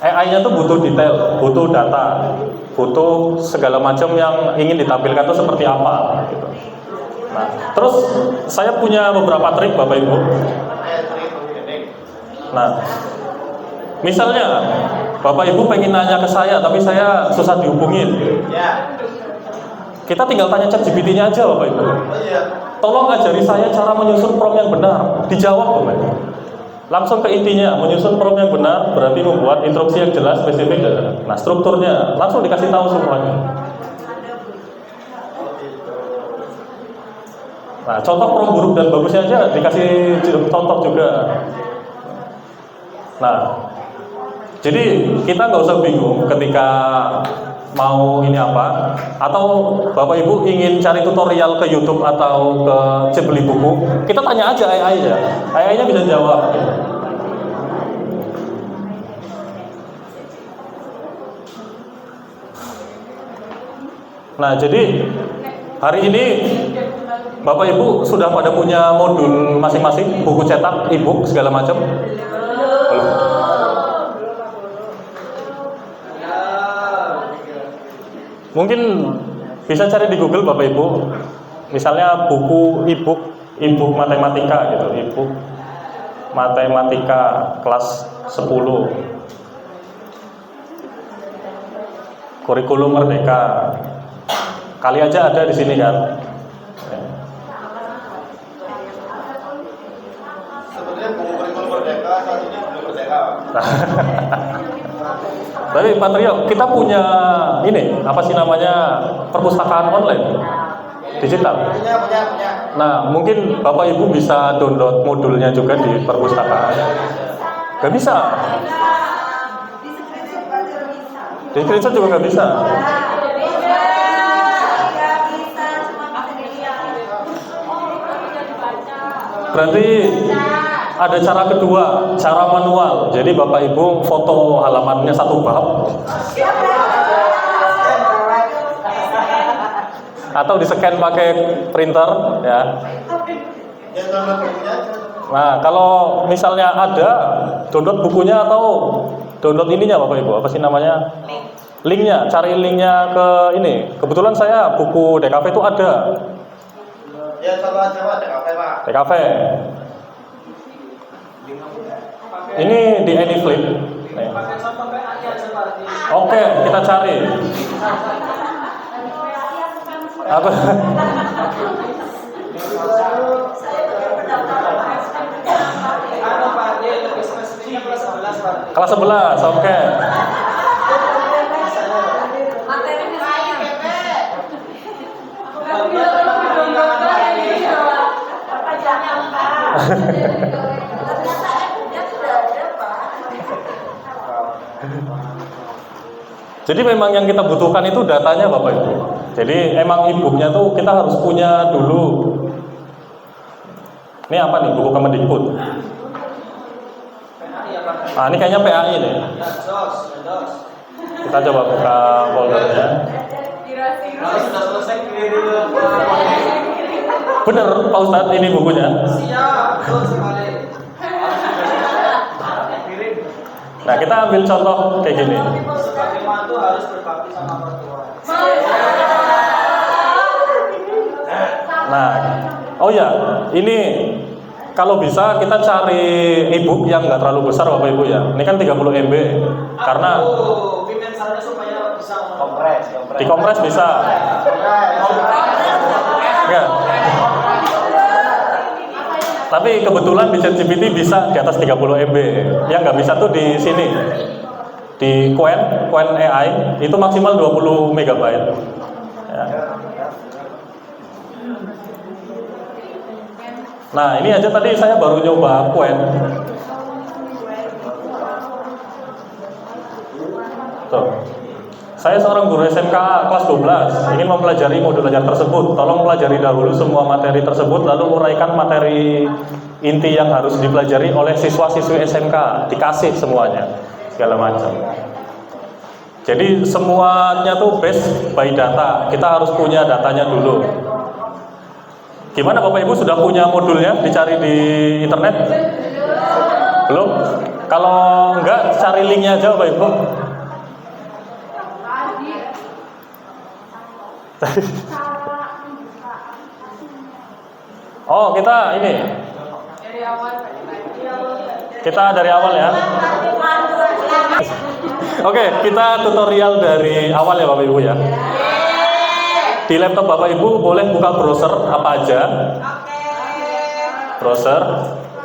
AI-nya tuh butuh detail, butuh data, butuh segala macam yang ingin ditampilkan tuh seperti apa gitu. Nah, terus saya punya beberapa trik Bapak Ibu. Nah, misalnya Bapak Ibu pengen nanya ke saya tapi saya susah dihubungin. Kita tinggal tanya ChatGPT-nya aja Bapak Ibu. Tolong ajari saya cara menyusun prompt yang benar. Dijawab Bapak Ibu. Langsung ke intinya, menyusun prompt yang benar berarti membuat instruksi yang jelas, spesifik. Nah, strukturnya langsung dikasih tahu semuanya. Nah, contoh prompt buruk dan bagusnya aja dikasih contoh juga. Nah, jadi kita nggak usah bingung ketika mau ini apa, atau Bapak Ibu ingin cari tutorial ke YouTube atau ke cek beli buku, kita tanya aja AI-nya, AI-nya bisa jawab. Nah, jadi hari ini Bapak Ibu sudah pada punya modul masing-masing, buku cetak, e-book segala macam. Mungkin bisa cari di Google Bapak Ibu, misalnya buku e-book matematika gitu, e-book matematika kelas 10, kurikulum merdeka. Kali aja ada di sini kan. Sebenarnya buku kurikulum merdeka saat ini belum merdeka. Tapi Pak Trio, kita punya ini, apa sih namanya, perpustakaan online, digital. Punya. Nah, mungkin Bapak Ibu bisa download modulnya juga di perpustakaan. Gak bisa. Di screenshot juga gak bisa. Berarti ada cara kedua, cara manual. Jadi Bapak Ibu foto halamannya satu bab, atau di-scan pakai printer ya. Nah, kalau misalnya ada download bukunya atau download ininya Bapak Ibu, apa sih namanya? Linknya, cari linknya ke ini. Kebetulan saya buku DKV itu ada. Ya, coba DKV Pak. DKV. Ini di AnyFlip. Oke, kita cari. Apa? Kelas 11, oke. Jadi memang yang kita butuhkan itu datanya Bapak Ibu. Jadi emang e-booknya tuh kita harus punya dulu. Ini apa nih, buku Kemendikbud? Nah, ini kayaknya PAI nih. Kita coba buka foldernya. Bener Pak Ustadz, ini bukunya. Nah, kita ambil contoh kayak gini. Nah, oh ya, ini kalau bisa kita cari e-book yang nggak terlalu besar Bapak Ibu ya. Ini kan 30 MB, karena dikompres bisa. Enggak. Tapi kebetulan di ChatGPT bisa di atas 30 MB. Yang nggak bisa tuh di sini. Di Qwen AI itu maksimal 20 MB. Ya. Nah, ini aja tadi saya baru nyoba Qwen. Tuh. Saya seorang guru SMK kelas 12, ingin mempelajari modul belajar tersebut. Tolong pelajari dahulu semua materi tersebut, lalu uraikan materi inti yang harus dipelajari oleh siswa-siswi SMK. Dikasih semuanya, segala macam. Jadi semuanya tuh based by data. Kita harus punya datanya dulu. Gimana Bapak Ibu, sudah punya modulnya? Dicari di internet? Belum? Kalau enggak, cari linknya aja Bapak Ibu. Oh, kita ini. Kita dari awal ya. Oke, kita tutorial dari awal ya Bapak Ibu ya. Di laptop Bapak Ibu boleh buka browser apa aja. Browser.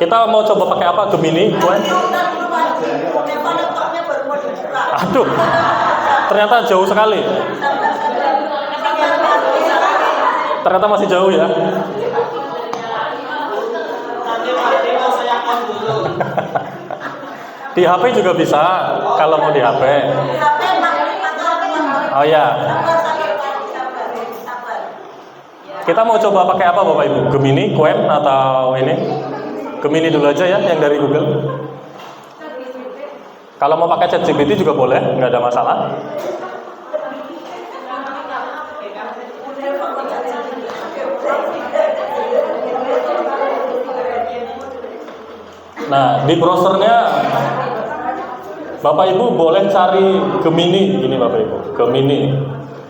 Kita mau coba pakai apa? Gemini, Aduh, ternyata jauh sekali. Ternyata masih jauh ya. Di HP juga bisa, kalau mau di HP. Oh ya. Kita mau coba pakai apa Bapak Ibu? Gemini, Qwen atau ini? Gemini dulu aja ya, yang dari Google. Kalau mau pakai ChatGPT juga boleh, nggak ada masalah. Nah, di browsernya Bapak Ibu boleh cari Gemini, ini Bapak Ibu,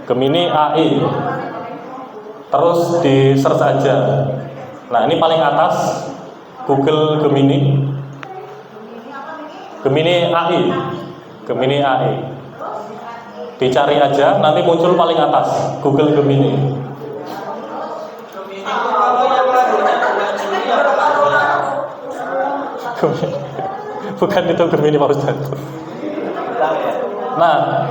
Gemini AI. Terus di search aja. Nah, ini paling atas Google Gemini AI. Dicari aja, nanti muncul paling atas Google Gemini. Bukan itu Gemini Pak Ustadz. Nah,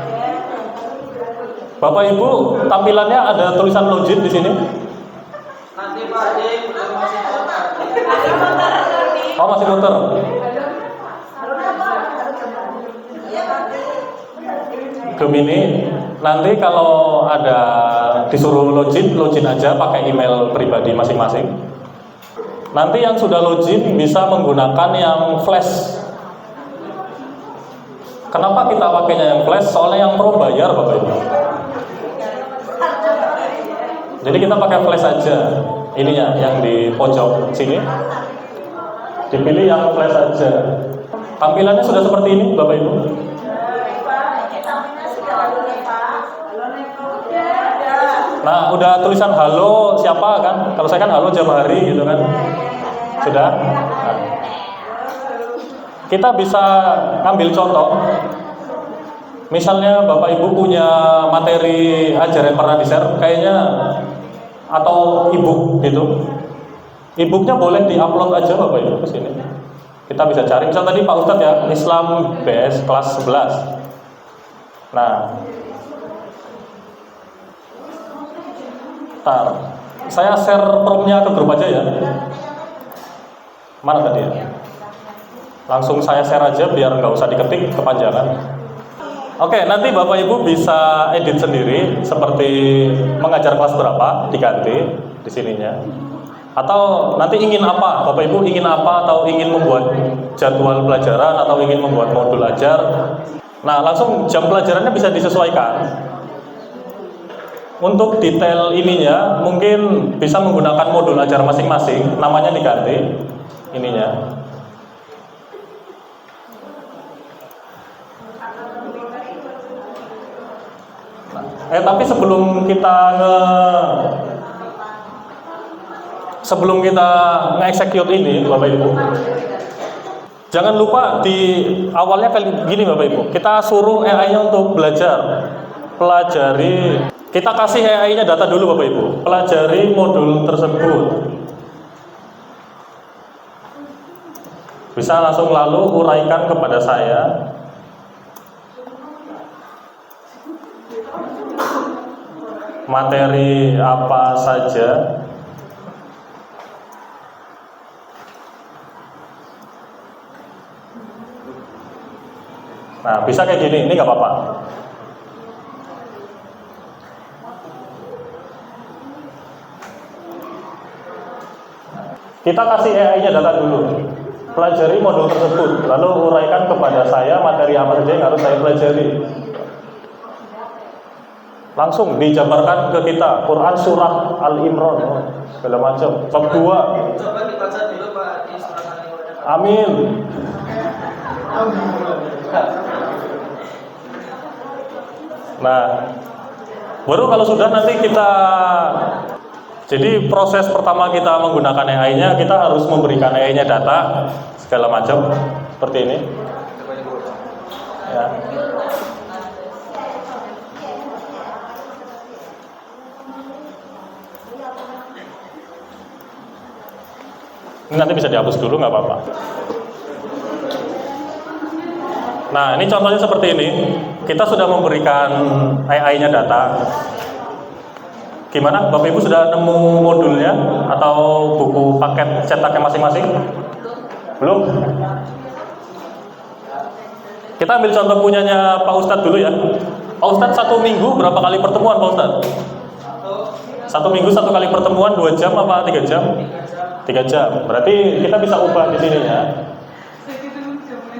Bapak Ibu, tampilannya ada tulisan login di sini. Nanti Pak D masih Oh, masih muter. Gemini, nanti kalau ada disuruh login aja pakai email pribadi masing-masing. Nanti yang sudah login bisa menggunakan yang flash. Kenapa kita pakainya yang flash? Soalnya yang pro bayar Bapak Ibu. Jadi kita pakai flash aja. Ininya yang di pojok sini. Dipilih yang flash aja. Tampilannya sudah seperti ini Bapak Ibu. Nah, udah tulisan halo siapa kan? Kalau saya kan halo Jamahari gitu kan. Sudah. Nah, kita bisa ngambil contoh. Misalnya Bapak Ibu punya materi ajar yang pernah di-share kayaknya atau e-book gitu. E-booknya boleh di-upload aja Bapak Ibu ke sini. Kita bisa cari, misal tadi Pak Ustadz ya, Islam BS kelas 11. Nah, saya share promnya ke grup aja ya. Mana tadi ya? Langsung saya share aja biar nggak usah diketik kepanjangan. Oke, nanti Bapak Ibu bisa edit sendiri seperti mengajar kelas berapa, diganti di sininya. Atau nanti ingin apa, Bapak Ibu ingin apa, atau ingin membuat jadwal pelajaran, atau ingin membuat modul ajar. Nah, langsung jam pelajarannya bisa disesuaikan. Untuk detail ininya, mungkin bisa menggunakan modul ajar masing-masing, namanya diganti ininya. Tapi sebelum kita nge-execute ini Bapak Ibu, jangan lupa di awalnya kali gini Bapak Ibu, kita suruh AI-nya untuk pelajari, kita kasih AI-nya data dulu Bapak Ibu, pelajari modul tersebut. Bisa langsung lalu uraikan kepada saya. Materi apa saja. Nah, bisa kayak gini, ini nggak apa-apa. Kita kasih AI-nya data dulu. Pelajari modul tersebut, lalu uraikan kepada saya materi apa saja yang harus saya pelajari. Langsung dijabarkan ke kita Quran surah Al-Imran, segala macam. Bab 2. Coba dibaca dulu Pak di surat Al-Imran. Amin. Nah, baru kalau sudah nanti kita, jadi proses pertama kita menggunakan AI-nya, kita harus memberikan AI-nya data segala macam seperti ini. Ya. Ini nanti bisa dihapus dulu, nggak apa-apa. Nah, ini contohnya seperti ini. Kita sudah memberikan AI-nya data. Gimana? Bapak Ibu sudah nemu modulnya atau buku paket cetaknya masing-masing? Belum? Kita ambil contoh punyanya Pak Ustadz dulu ya. Pak Ustadz 1 minggu berapa kali pertemuan Pak Ustadz? 1 minggu 1 kali pertemuan 2 jam apa 3 jam? 3 jam. Berarti kita bisa ubah di sini ya.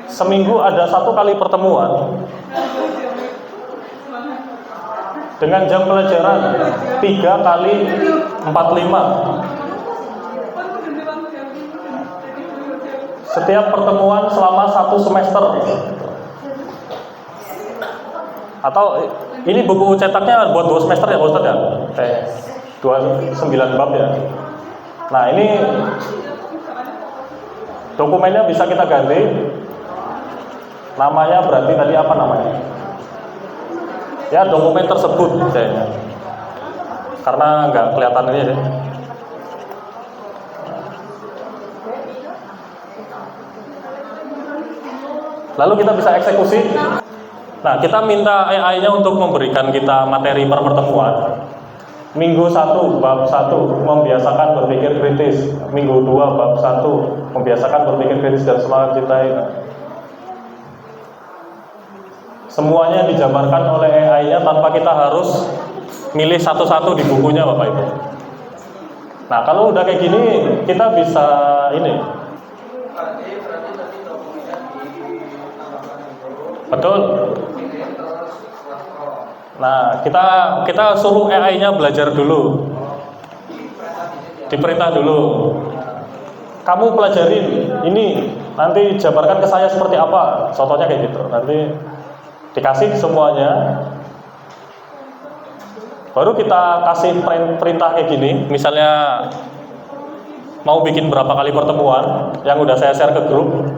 Seminggu ada 1 kali pertemuan dengan jam pelajaran 3 kali 45. Setiap pertemuan selama 1 semester. Atau ini buku cetaknya buat 2 semester ya Pak Ustadz ya? 29 bab ya. Nah ini dokumennya bisa kita ganti. Namanya berarti tadi apa namanya? Ya dokumen tersebut kayaknya. Karena nggak kelihatan ini deh. Lalu kita bisa eksekusi. Nah kita minta AI-nya untuk memberikan kita materi per pertemuan. Minggu 1 bab 1 membiasakan berpikir kritis. Minggu 2 bab 1 membiasakan berpikir kritis dan semangat cintai. Semuanya dijabarkan oleh AI-nya tanpa kita harus milih satu-satu di bukunya Bapak Ibu. Nah kalau udah kayak gini kita bisa ini. Betul. Nah kita suruh AI-nya belajar dulu. Diperintah dulu. Kamu pelajarin ini, nanti jabarkan ke saya seperti apa. Contohnya kayak gitu. Nanti dikasih semuanya, baru kita kasih perintah kayak gini. Misalnya mau bikin berapa kali pertemuan yang udah saya share ke grup,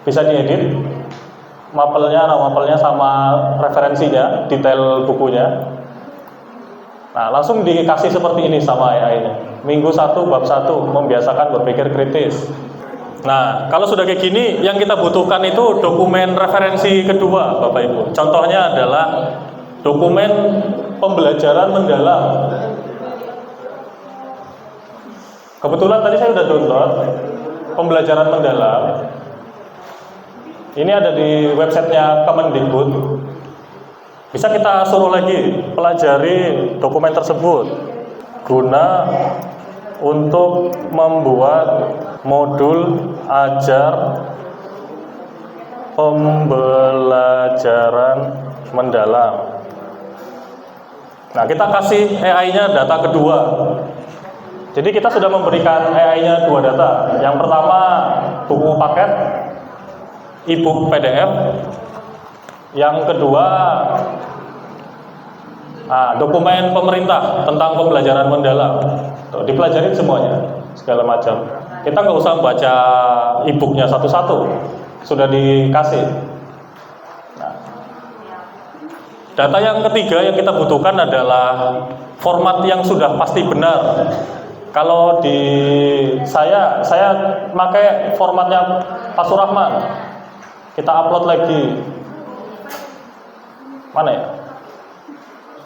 bisa diedit mapelnya, nama mapelnya sama referensinya, detail bukunya. Nah langsung dikasih seperti ini sama AI-nya. Minggu 1 bab 1 membiasakan berpikir kritis. Nah, kalau sudah kayak gini, yang kita butuhkan itu dokumen referensi kedua, Bapak Ibu. Contohnya adalah dokumen pembelajaran mendalam. Kebetulan tadi saya sudah download pembelajaran mendalam. Ini ada di websitenya Kemendikbud. Bisa kita suruh lagi pelajari dokumen tersebut guna untuk membuat modul ajar pembelajaran mendalam. Nah, kita kasih AI-nya data kedua. Jadi kita sudah memberikan AI-nya 2 data. Yang pertama buku paket e-book PDF. Yang kedua dokumen pemerintah tentang pembelajaran mendalam. Tuh, dipelajarin semuanya, segala macam. Kita nggak usah baca e-booknya satu-satu, sudah dikasih. Nah, data yang ketiga yang kita butuhkan adalah format yang sudah pasti benar. Kalau di saya pakai formatnya Pak Surahman. Kita upload lagi. Mana ya?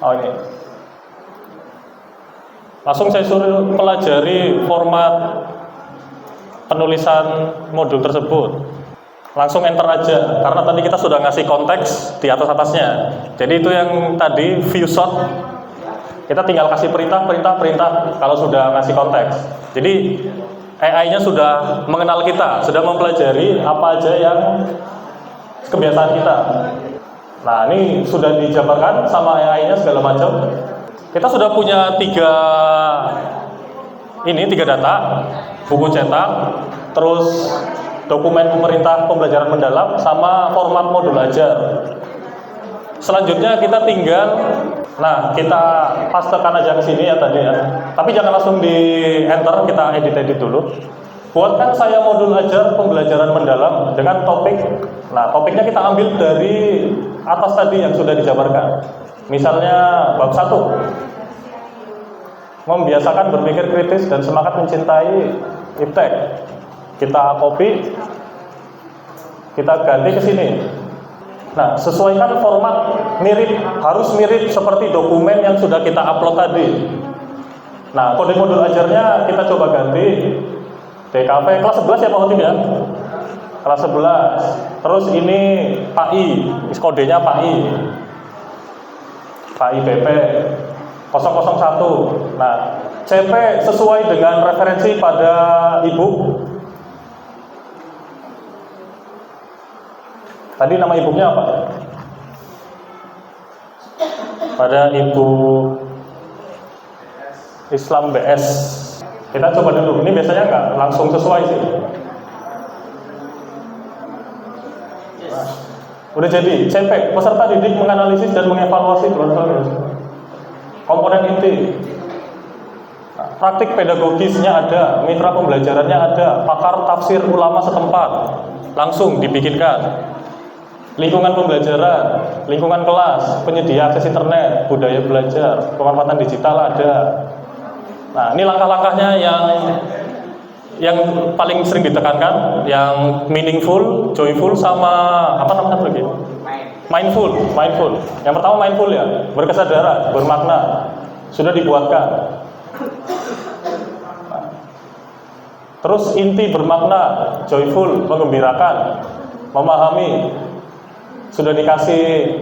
Oh ini. Langsung saya suruh pelajari format penulisan modul tersebut. Langsung enter aja, karena tadi kita sudah ngasih konteks di atasnya. Jadi itu yang tadi view shot, kita tinggal kasih perintah kalau sudah ngasih konteks. Jadi AI-nya sudah mengenal kita, sudah mempelajari apa aja yang kebiasaan kita. Nah, ini sudah dijabarkan sama AI-nya segala macam. Kita sudah punya tiga data, buku cetak, terus dokumen pemerintah pembelajaran mendalam, sama format modul ajar. Selanjutnya kita tinggal, kita pastekan aja ke sini ya tadi ya. Tapi jangan langsung di enter, kita edit dulu. Buatkan saya modul ajar pembelajaran mendalam dengan topik. Nah, topiknya kita ambil dari atas tadi yang sudah dijabarkan. Misalnya bab 1. Membiasakan berpikir kritis dan semangat mencintai iptek. Kita copy, kita ganti ke sini. Nah, sesuaikan format harus mirip seperti dokumen yang sudah kita upload tadi. Nah, kode modul ajarnya kita coba ganti DKV kelas 11 ya Pak Hotip ya? Kelas 11. Terus ini PAI, kodenya PAI. PAI BP 001. Nah, CP sesuai dengan referensi pada Ibu. Tadi nama ibunya apa? Pada Ibu Islam BS. Kita coba dulu. Ini biasanya nggak langsung sesuai sih. Udah jadi. CP, peserta didik menganalisis dan mengevaluasi komponen inti. Praktik pedagogisnya ada, mitra pembelajarannya ada, pakar tafsir ulama setempat. Langsung dibikinkan. Lingkungan pembelajaran, lingkungan kelas, penyedia akses internet, budaya belajar, pemanfaatan digital ada. Nah, ini langkah-langkahnya yang paling sering ditekankan, yang meaningful, joyful, sama apa namanya lagi? Mindful. Yang pertama mindful ya, berkesadaran, bermakna, sudah dibuatkan. Terus inti bermakna, joyful, menggembirakan, memahami. Sudah dikasih,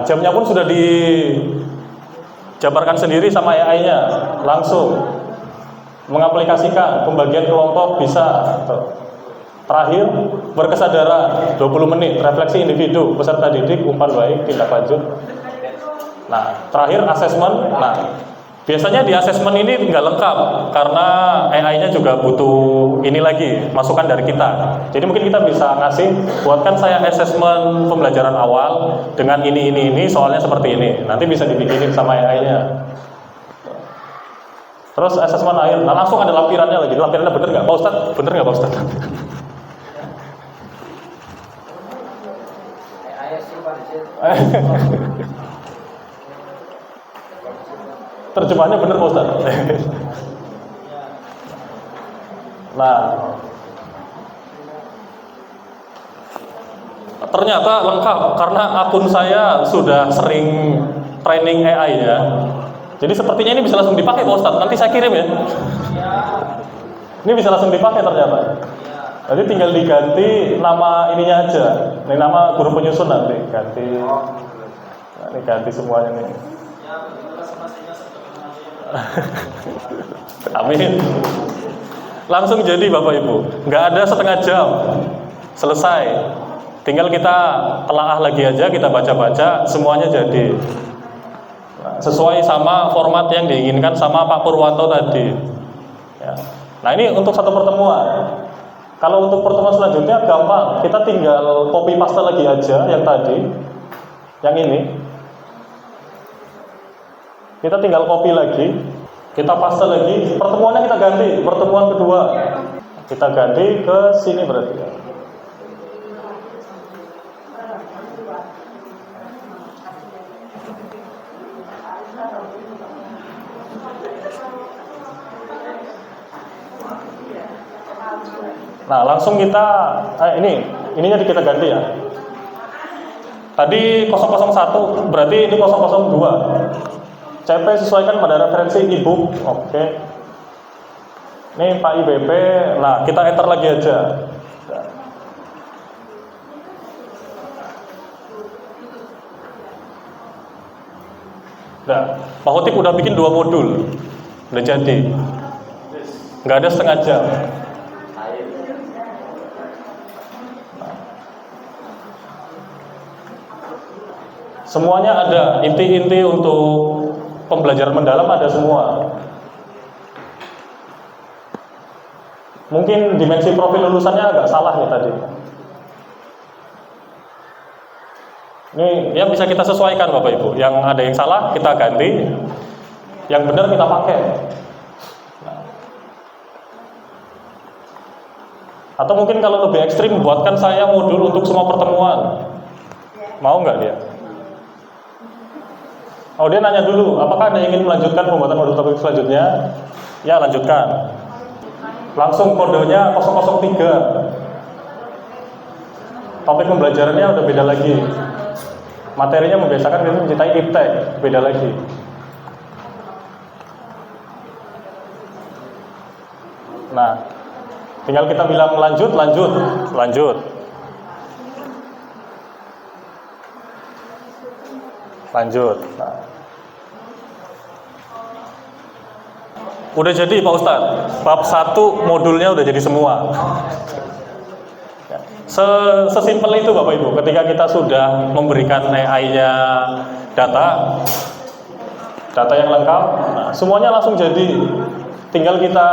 jamnya pun sudah dijabarkan sendiri sama AI-nya, langsung mengaplikasikan pembagian kelompok bisa. Terakhir, berkesadaran 20 menit, refleksi individu, peserta didik, umpan baik, tindak lanjut. Nah, terakhir asesmen. Nah, biasanya di asesmen ini nggak lengkap karena AI-nya juga butuh ini lagi, masukan dari kita. Jadi mungkin kita bisa ngasih, buatkan saya asesmen pembelajaran awal dengan ini, soalnya seperti ini. Nanti bisa dibikinin sama AI-nya. Terus asesmen akhir, nah langsung ada lampirannya lagi. Lampirannya bener nggak Pak Ustadz? Bener nggak Pak Ustadz? Terjemahannya bener Pak Ustaz. Nah, ternyata lengkap karena akun saya sudah sering training AI ya. Jadi sepertinya ini bisa langsung dipakai Pak Ustaz. Nanti saya kirim ya. Ini bisa langsung dipakai ternyata. Jadi tinggal diganti nama ininya aja. Ini nama guru penyusun nanti ganti. Nah, ini ganti semuanya nih. Amin. Langsung jadi Bapak Ibu, nggak ada setengah jam, selesai. Tinggal kita telaah lagi aja, kita baca-baca, semuanya jadi. Nah, sesuai sama format yang diinginkan sama Pak Purwanto tadi. Ya. Nah, ini untuk satu pertemuan. Kalau untuk pertemuan selanjutnya gampang, kita tinggal copy paste lagi aja yang tadi, yang ini. Kita tinggal copy lagi, kita paste lagi, pertemuannya kita ganti, pertemuan kedua kita ganti ke sini berarti ya. Nah, langsung kita ininya kita ganti ya. Tadi 001 berarti ini 002. CP sesuaikan pada referensi e-book. Oke. Ini Pak IBP. Nah, kita enter lagi aja. Nah, Pak Hotip udah bikin 2 modul. Udah jadi. Nggak ada setengah jam. Semuanya ada, inti-inti untuk pembelajaran mendalam ada semua. Mungkin dimensi profil lulusannya agak salah nih tadi. Ini yang bisa kita sesuaikan Bapak Ibu. Yang ada yang salah kita ganti, yang benar kita pakai. Atau mungkin kalau lebih ekstrim, buatkan saya modul untuk semua pertemuan. Mau nggak dia? Oh, dia nanya dulu, apakah Anda ingin melanjutkan pembuatan modul topik selanjutnya? Ya, lanjutkan. Langsung kodenya 003. Topik pembelajarannya udah beda lagi. Materinya membiasakan kita mencintai iptek, beda lagi. Nah, tinggal kita bilang lanjut. Nah. Udah jadi Pak Ustadz, bab 1 modulnya udah jadi semua. Sesimpel itu Bapak Ibu, ketika kita sudah memberikan AI-nya data yang lengkap, nah, semuanya langsung jadi. Tinggal kita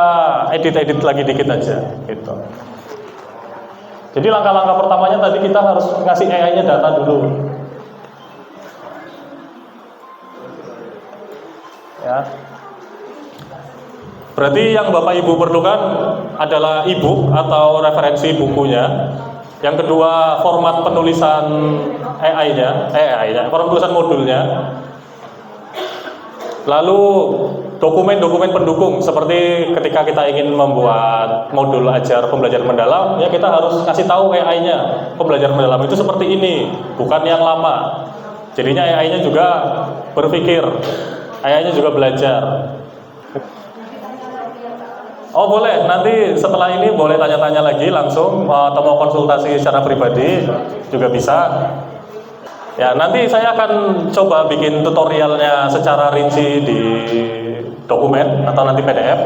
edit lagi dikit aja gitu. Jadi langkah-langkah pertamanya tadi kita harus ngasih AI-nya data dulu. Ya. Berarti yang Bapak Ibu perlukan adalah e-book atau referensi bukunya. Yang kedua, format penulisan format penulisan modulnya. Lalu dokumen-dokumen pendukung, seperti ketika kita ingin membuat modul ajar pembelajaran mendalam, ya kita harus kasih tahu AI-nya pembelajaran mendalam itu seperti ini, bukan yang lama. Jadinya AI-nya juga berpikir, AI-nya juga belajar. Oh boleh, nanti setelah ini boleh tanya-tanya lagi langsung, atau mau konsultasi secara pribadi juga bisa. Ya, nanti saya akan coba bikin tutorialnya secara rinci di dokumen atau nanti PDF.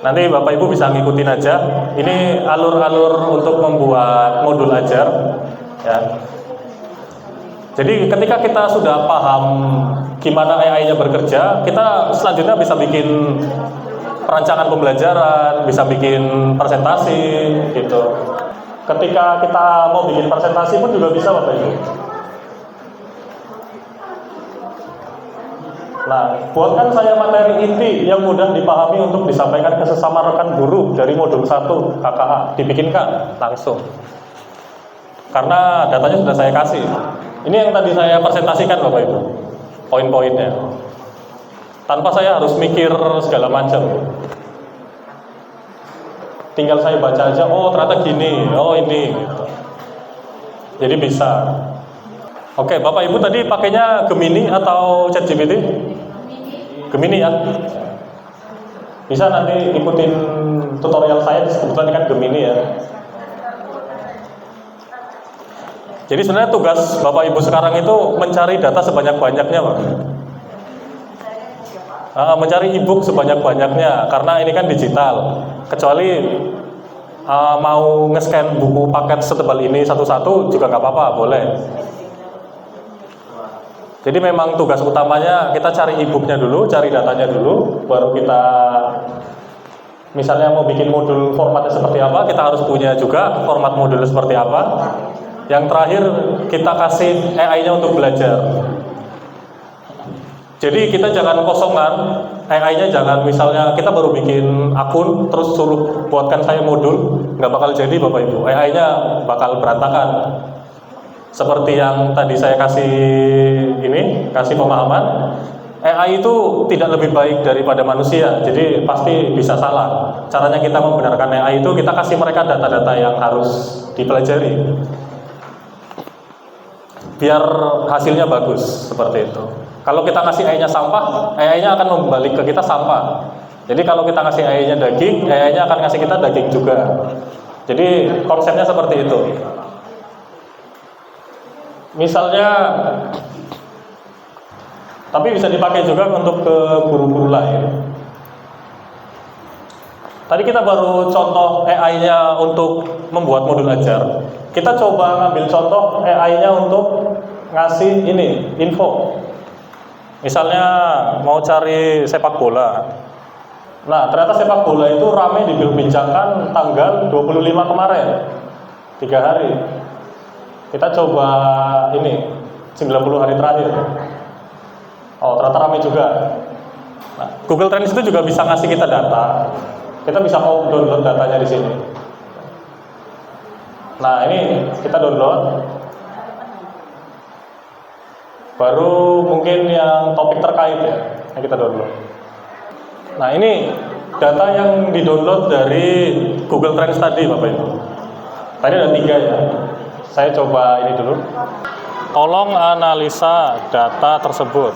Nanti Bapak Ibu bisa ngikutin aja. Ini alur-alur untuk membuat modul ajar. Ya. Jadi ketika kita sudah paham gimana AI-nya bekerja, kita selanjutnya bisa bikin perancangan pembelajaran, bisa bikin presentasi gitu. Ketika kita mau bikin presentasi pun juga bisa Bapak Ibu. Nah, buatkan saya materi inti yang mudah dipahami untuk disampaikan ke sesama rekan guru dari modul 1 KKA, dibikinkan langsung. Karena datanya sudah saya kasih. Ini yang tadi saya presentasikan Bapak Ibu, poin-poinnya. Tanpa saya harus mikir segala macam. Tinggal saya baca aja, oh ternyata gini, oh ini gitu. Jadi bisa. Oke, Bapak Ibu tadi pakainya Gemini atau ChatGPT? Gemini ya. Bisa nanti ikutin tutorial saya, kebetulan kan Gemini ya. Jadi sebenarnya tugas Bapak Ibu sekarang itu mencari data sebanyak-banyaknya, Pak. Mencari e-book sebanyak-banyaknya, karena ini kan digital. Kecuali mau nge-scan buku paket setebal ini satu-satu juga nggak apa-apa, boleh. Jadi memang tugas utamanya kita cari e-booknya dulu, cari datanya dulu, baru kita misalnya mau bikin modul formatnya seperti apa, kita harus punya juga format modul seperti apa. Yang terakhir kita kasih AI-nya untuk belajar. Jadi kita jangan kosongan, AI-nya jangan misalnya kita baru bikin akun terus suruh buatkan saya modul, nggak bakal jadi Bapak Ibu. AI-nya bakal berantakan. Seperti yang tadi saya kasih pemahaman, AI itu tidak lebih baik daripada manusia, jadi pasti bisa salah. Caranya kita membenarkan AI itu kita kasih mereka data-data yang harus dipelajari, biar hasilnya bagus seperti itu. Kalau kita ngasih AI-nya sampah, AI-nya akan membalik ke kita sampah. Jadi kalau kita ngasih AI-nya daging, AI-nya akan ngasih kita daging juga. Jadi konsepnya seperti itu. Misalnya, tapi bisa dipakai juga untuk ke guru-guru lain. Tadi kita baru contoh AI-nya untuk membuat modul ajar. Kita coba ngambil contoh AI-nya untuk ngasih ini info. Misalnya mau cari sepak bola. Nah, ternyata sepak bola itu ramai dibincangkan tanggal 25 kemarin. 3 hari. Kita coba ini 90 hari terakhir. Oh, ternyata ramai juga. Nah, Google Trends itu juga bisa ngasih kita data. Kita bisa mau download datanya di sini. Nah, ini kita download. Baru mungkin yang topik terkait ya, yang kita download. Nah, ini data yang di-download dari Google Trends tadi, Bapak Ibu. Tadi ada 3 ya. Saya coba ini dulu. Tolong analisa data tersebut.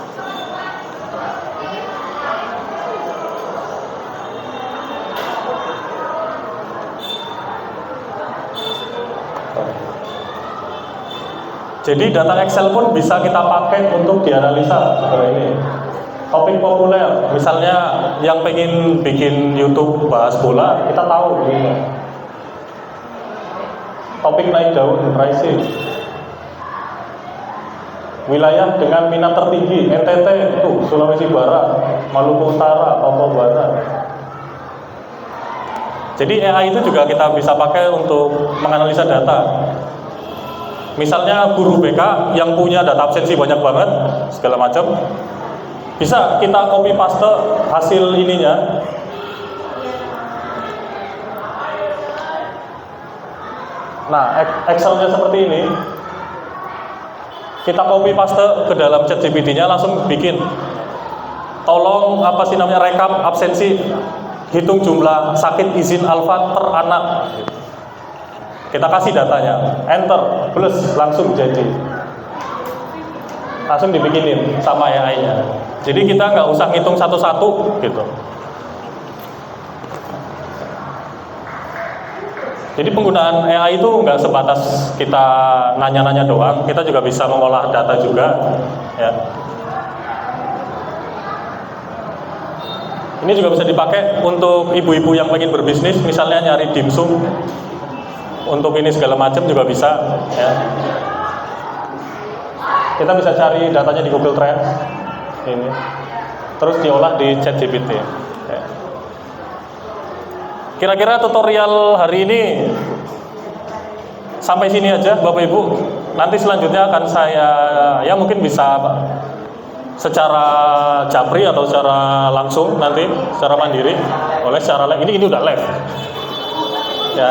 Jadi data Excel pun bisa kita pakai untuk dianalisa seperti ini. Topik populer, misalnya yang pengen bikin YouTube bahas bola, kita tahu gitu. Topik naik daun, rising. Wilayah dengan minat tertinggi, NTT, itu Sulawesi Barat, Maluku Utara, Papua Barat. Jadi AI itu juga kita bisa pakai untuk menganalisa data. Misalnya guru BK yang punya data absensi banyak banget, segala macam, bisa kita copy paste hasil ininya. Nah, Excel-nya seperti ini. Kita copy paste ke dalam ChatGPT-nya, langsung bikin. Tolong apa sih namanya, rekap absensi, hitung jumlah sakit izin alfa per anak. Kita kasih datanya, enter, plus langsung jadi. Langsung dibikinin sama AI-nya. Jadi kita nggak usah ngitung satu-satu gitu. Jadi penggunaan AI itu nggak sebatas kita nanya-nanya doang, kita juga bisa mengolah data juga, ya. Ini juga bisa dipakai untuk ibu-ibu yang pengen berbisnis, misalnya nyari dimsum. Untuk ini segala macam juga bisa, ya. Kita bisa cari datanya di Google Trends, ini, terus diolah di ChatGPT. Ya. Kira-kira tutorial hari ini sampai sini aja, Bapak Ibu. Nanti selanjutnya akan saya, ya mungkin bisa secara japri atau secara langsung nanti, secara mandiri, oleh secara live. Ini udah live, ya.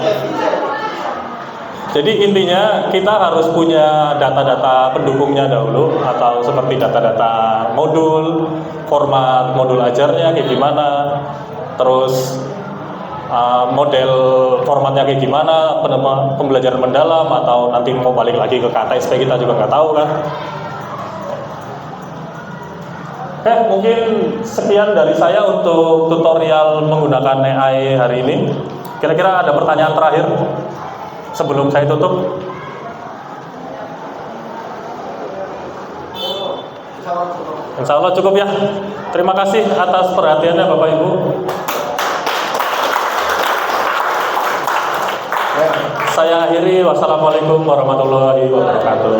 Jadi intinya kita harus punya data-data pendukungnya dahulu, atau seperti data-data modul, format modul ajarnya kayak gimana, terus model formatnya kayak gimana, pembelajaran mendalam, atau nanti mau balik lagi ke KTSP kita juga nggak tahu kan. Oke, mungkin sekian dari saya untuk tutorial menggunakan AI hari ini. Kira-kira ada pertanyaan terakhir sebelum saya tutup? Insya Allah cukup ya. Terima kasih atas perhatiannya Bapak Ibu. Saya akhiri, wassalamualaikum warahmatullahi wabarakatuh.